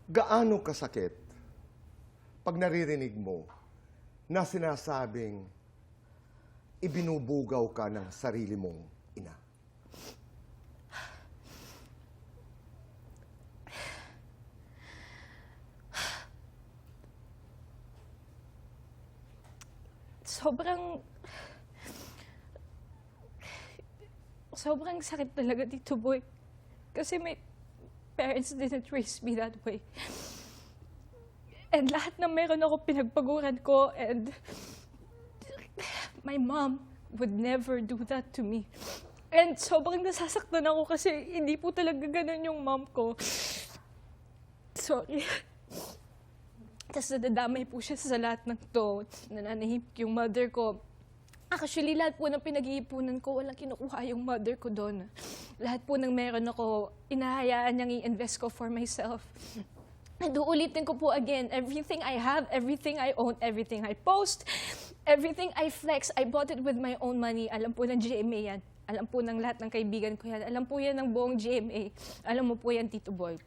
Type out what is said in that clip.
Gaano kasakit pag naririnig mo na sinasabing ibinubugaw ka ng sarili mong ina? Sobrang sakit talaga dito, boy. Kasi my parents didn't raise me that way. And lahat ng meron ako pinagpaguran ko, and my mom would never do that to me. And sobrang nasasaktan ako kasi hindi po talaga ganun yung mom ko. Sorry. Tapos nadadamay po siya sa lahat ng to. Nananahimik yung mother ko. Actually, lahat po ng pinag-iipunan ko, walang kinukuha yung mother ko doon. Lahat po ng meron ako, inahayaan niyang i-invest ko for myself. And uulitin ko po again, everything I have, everything I own, everything I post, everything I flex, I bought it with my own money. Alam po ng GMA yan. Alam po ng lahat ng kaibigan ko yan. Alam po yan ng buong GMA. Alam mo po yan, Tito Boy.